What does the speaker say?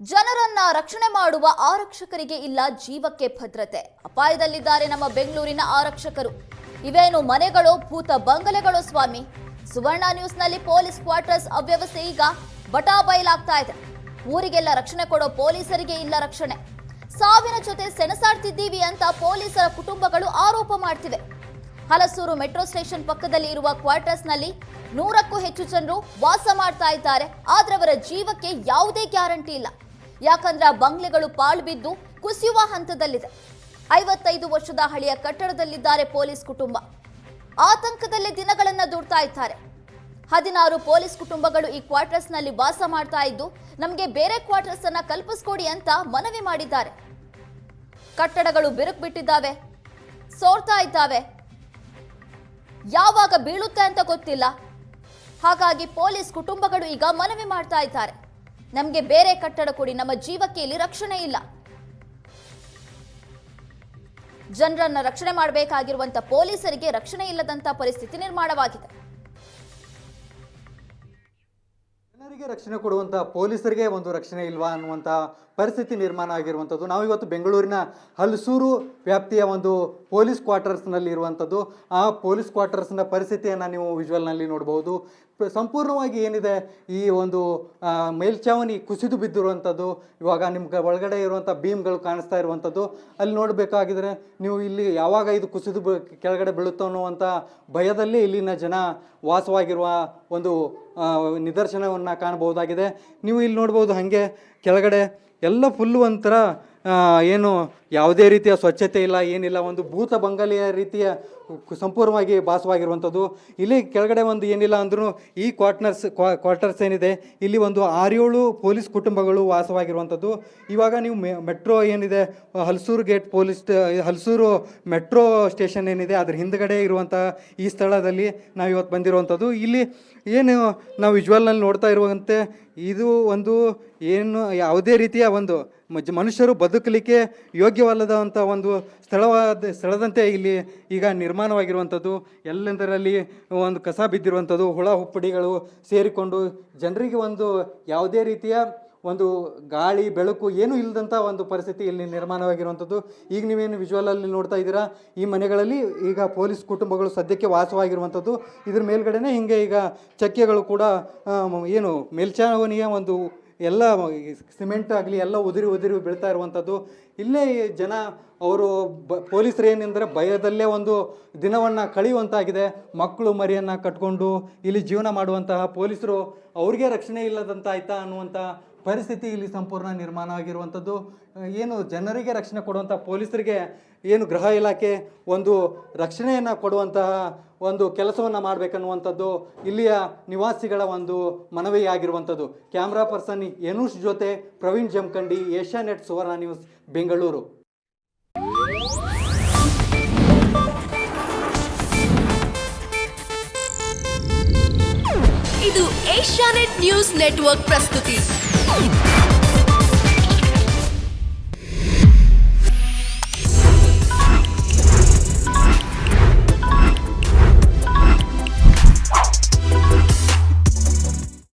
ಜನರನ್ನ ರಕ್ಷಣೆ ಮಾಡುವ ಆರಕ್ಷಕರಿಗೆ ಇಲ್ಲ ಜೀವಕ್ಕೆ ಭದ್ರತೆ. ಅಪಾಯದಲ್ಲಿದ್ದಾರೆ ನಮ್ಮ ಬೆಂಗಳೂರಿನ ಆರಕ್ಷಕರು. ಇವೇನು ಮನೆಗಳು ಭೂತ ಬಂಗಲೆಗಳು ಸ್ವಾಮಿ. ಸುವರ್ಣ ನ್ಯೂಸ್ನಲ್ಲಿ ಪೊಲೀಸ್ ಕ್ವಾರ್ಟರ್ಸ್ ಅವ್ಯವಸ್ಥೆ ಈಗ ಬಟಾಬಯಲಾಗ್ತಾ ಇದೆ. ಊರಿಗೆಲ್ಲ ರಕ್ಷಣೆ ಕೊಡೋ ಪೊಲೀಸರಿಗೆ ಇಲ್ಲ ರಕ್ಷಣೆ. ಸಾವಿನ ಜೊತೆ ಸೆಣಸಾಡ್ತಿದ್ದೀವಿ ಅಂತ ಪೊಲೀಸರ ಕುಟುಂಬಗಳು ಆರೋಪ ಮಾಡ್ತಿವೆ. ಹಲಸೂರು ಮೆಟ್ರೋ ಸ್ಟೇಷನ್ ಪಕ್ಕದಲ್ಲಿ ಇರುವ ಕ್ವಾರ್ಟರ್ಸ್ನಲ್ಲಿ 100ಕ್ಕೂ ಹೆಚ್ಚು ಜನರು ವಾಸ ಮಾಡ್ತಾ ಇದ್ದಾರೆ. ಆದ್ರೆ ಅವರ ಜೀವಕ್ಕೆ ಯಾವುದೇ ಗ್ಯಾರಂಟಿ ಇಲ್ಲ. ಯಾಕಂದ್ರೆ ಆ ಬಂಗ್ಲೆಗಳು ಪಾಳು ಬಿದ್ದು ಕುಸಿಯುವ ಹಂತದಲ್ಲಿದೆ. 55 ವರ್ಷದ ಹಳೆಯ ಕಟ್ಟಡದಲ್ಲಿದ್ದಾರೆ ಪೊಲೀಸ್ ಕುಟುಂಬ. ಆತಂಕದಲ್ಲೇ ದಿನಗಳನ್ನ ದೂಡ್ತಾ ಇದ್ದಾರೆ. 16 ಪೊಲೀಸ್ ಕುಟುಂಬಗಳು ಈ ಕ್ವಾರ್ಟರ್ಸ್ನಲ್ಲಿ ವಾಸ ಮಾಡ್ತಾ ಇದ್ದು ನಮಗೆ ಬೇರೆ ಕ್ವಾರ್ಟರ್ಸ್ ಅನ್ನ ಕಲ್ಪಿಸ್ಕೊಡಿ ಅಂತ ಮನವಿ ಮಾಡಿದ್ದಾರೆ. ಕಟ್ಟಡಗಳು ಬಿರುಕು ಬಿಟ್ಟಿದ್ದಾವೆ, ಸೋರ್ತಾ ಇದ್ದಾವೆ, ಯಾವಾಗ ಬೀಳುತ್ತೆ ಅಂತ ಗೊತ್ತಿಲ್ಲ. ಹಾಗಾಗಿ ಪೊಲೀಸ್ ಕುಟುಂಬಗಳು ಈಗ ಮನವಿ ಮಾಡ್ತಾ ಇದ್ದಾರೆ, ನಮಗೆ ಬೇರೆ ಕಟ್ಟಡ ಕೊಡಿ, ನಮ್ಮ ಜೀವಕ್ಕೆ ಇಲ್ಲಿ ರಕ್ಷಣೆ ಇಲ್ಲ. ಜನರನ್ನ ರಕ್ಷಣೆ ಮಾಡಬೇಕಾಗಿರುವಂತ ಪೊಲೀಸರಿಗೆ ರಕ್ಷಣೆ ಇಲ್ಲದಂತ ಪರಿಸ್ಥಿತಿ ನಿರ್ಮಾಣವಾಗಿದೆ. ಜನರಿಗೆ ರಕ್ಷಣೆ ಕೊಡುವಂಥ ಪೊಲೀಸರಿಗೆ ಒಂದು ರಕ್ಷಣೆ ಇಲ್ವಾ ಅನ್ನುವಂಥ ಪರಿಸ್ಥಿತಿ ನಿರ್ಮಾಣ ಆಗಿರುವಂಥದ್ದು. ನಾವಿವತ್ತು ಬೆಂಗಳೂರಿನ ಹಲಸೂರು ವ್ಯಾಪ್ತಿಯ ಒಂದು ಪೊಲೀಸ್ ಕ್ವಾರ್ಟರ್ಸ್ನಲ್ಲಿ ಇರುವಂಥದ್ದು. ಆ ಪೊಲೀಸ್ ಕ್ವಾರ್ಟರ್ಸ್ನ ಪರಿಸ್ಥಿತಿಯನ್ನು ನೀವು ವಿಜುವಲ್ನಲ್ಲಿ ನೋಡ್ಬೋದು. ಸಂಪೂರ್ಣವಾಗಿ ಏನಿದೆ, ಈ ಒಂದು ಮೇಲ್ಛಾವಣಿ ಕುಸಿದು ಬಿದ್ದಿರುವಂಥದ್ದು. ಇವಾಗ ನಿಮ್ಗೆ ಒಳಗಡೆ ಇರುವಂಥ ಬೀಮ್ಗಳು ಕಾಣಿಸ್ತಾ ಇರುವಂಥದ್ದು. ಅಲ್ಲಿ ನೋಡಬೇಕಾಗಿದ್ರೆ ನೀವು ಇಲ್ಲಿ ಯಾವಾಗ ಇದು ಕುಸಿದು ಕೆಳಗಡೆ ಬೀಳುತ್ತೋ ಅನ್ನುವಂಥ ಭಯದಲ್ಲಿ ಇಲ್ಲಿನ ಜನ ವಾಸವಾಗಿರುವ ಒಂದು ನಿದರ್ಶನವನ್ನು ಕಾಣಬಹುದಾಗಿದೆ. ನೀವು ಇಲ್ಲಿ ನೋಡ್ಬೋದು, ಹಾಗೆ ಕೆಳಗಡೆ ಎಲ್ಲ ಫುಲ್ಲು ಒಂಥರ ಏನು ಯಾವುದೇ ರೀತಿಯ ಸ್ವಚ್ಛತೆ ಇಲ್ಲ, ಏನಿಲ್ಲ, ಒಂದು ಭೂತ ಬಂಗಲೆಯ ರೀತಿಯ ಸಂಪೂರ್ಣವಾಗಿ ಭಾಸವಾಗಿರುವಂಥದ್ದು. ಇಲ್ಲಿ ಕೆಳಗಡೆ ಒಂದು ಏನಿಲ್ಲ ಅಂದ್ರೂ ಈ ಕ್ವಾರ್ಟರ್ಸ್ ಏನಿದೆ, ಇಲ್ಲಿ ಒಂದು 6-7 ಪೊಲೀಸ್ ಕುಟುಂಬಗಳು ವಾಸವಾಗಿರುವಂಥದ್ದು. ಇವಾಗ ನೀವು ಮೆಟ್ರೋ ಏನಿದೆ, ಹಲಸೂರು ಮೆಟ್ರೋ ಸ್ಟೇಷನ್ ಏನಿದೆ, ಅದ್ರ ಹಿಂದ್ಗಡೆ ಇರುವಂಥ ಈ ಸ್ಥಳದಲ್ಲಿ ನಾವು ಇವತ್ತು ಬಂದಿರುವಂಥದ್ದು. ಇಲ್ಲಿ ಏನು ನಾವು ವಿಜುವಲ್ನಲ್ಲಿ ನೋಡ್ತಾ ಇರುವಂತೆ ಇದು ಒಂದು ಏನು ಯಾವುದೇ ರೀತಿಯ ಒಂದು ಮನುಷ್ಯರು ಬದುಕಲಿಕ್ಕೆ ಯೋಗ್ಯವಲ್ಲದಂಥ ಒಂದು ಸ್ಥಳದಂತೆ ಇಲ್ಲಿ ಈಗ ನಿರ್ಮಾಣವಾಗಿರುವಂಥದ್ದು. ಎಲ್ಲೆಂದರಲ್ಲಿ ಒಂದು ಕಸ ಬಿದ್ದಿರುವಂಥದ್ದು, ಹುಳ ಹುಪ್ಪಡಿಗಳು ಸೇರಿಕೊಂಡು ಜನರಿಗೆ ಒಂದು ಯಾವುದೇ ರೀತಿಯ ಒಂದು ಗಾಳಿ ಬೆಳಕು ಏನೂ ಇಲ್ಲದಂಥ ಒಂದು ಪರಿಸ್ಥಿತಿ ಇಲ್ಲಿ ನಿರ್ಮಾಣವಾಗಿರುವಂಥದ್ದು. ಈಗ ನೀವೇನು ವಿಜುವಲಲ್ಲಿ ನೋಡ್ತಾ ಇದ್ದೀರಾ, ಈ ಮನೆಗಳಲ್ಲಿ ಈಗ ಪೊಲೀಸ್ ಕುಟುಂಬಗಳು ಸದ್ಯಕ್ಕೆ ವಾಸವಾಗಿರುವಂಥದ್ದು. ಇದ್ರ ಮೇಲ್ಗಡೆನೇ ಹಿಂಗೆ ಈಗ ಚಕ್ಕೆಗಳು ಕೂಡ ಏನು ಮೇಲ್ಛಾವಣಿಯ ಒಂದು ಎಲ್ಲ ಸಿಮೆಂಟ್ ಆಗಲಿ ಎಲ್ಲ ಉದುರಿ ಬೀಳ್ತಾ ಇರುವಂಥದ್ದು. ಇಲ್ಲೇ ಜನ ಅವರು ಪೊಲೀಸರು ಏನೆಂದರೆ ಭಯದಲ್ಲೇ ಒಂದು ದಿನವನ್ನು ಕಳೆಯುವಂತಾಗಿದೆ. ಮಕ್ಕಳು ಮರಿಯನ್ನು ಕಟ್ಕೊಂಡು ಇಲ್ಲಿ ಜೀವನ ಮಾಡುವಂತಹ ಪೊಲೀಸರು ಅವ್ರಿಗೆ ರಕ್ಷಣೆ ಇಲ್ಲದಂತಾಯ್ತಾ ಅನ್ನುವಂಥ ಪರಿಸ್ಥಿತಿ ಇಲ್ಲಿ ಸಂಪೂರ್ಣ ನಿರ್ಮಾಣ ಆಗಿರುವಂಥದ್ದು. ಏನು ಜನರಿಗೆ ರಕ್ಷಣೆ ಕೊಡುವಂಥ ಪೊಲೀಸರಿಗೆ ಏನು ಗೃಹ ಇಲಾಖೆ ಒಂದು ರಕ್ಷಣೆಯನ್ನು ಕೊಡುವಂತಹ ಒಂದು ಕೆಲಸವನ್ನು ಮಾಡಬೇಕನ್ನುವಂಥದ್ದು ಇಲ್ಲಿಯ ನಿವಾಸಿಗಳ ಒಂದು ಮನವಿಯಾಗಿರುವಂಥದ್ದು. ಕ್ಯಾಮ್ರಾ ಪರ್ಸನ್ ಯನೂಷ್ ಜೊತೆ ಪ್ರವೀಣ್ ಜಮಖಂಡಿ, ಏಷ್ಯಾನೆಟ್ ಸುವರ್ಣ ನ್ಯೂಸ್, ಬೆಂಗಳೂರು. ಇದು ಏಷ್ಯಾನೆಟ್ ನ್ಯೂಸ್ ನೆಟ್ವರ್ಕ್ ಪ್ರಸ್ತುತಿ.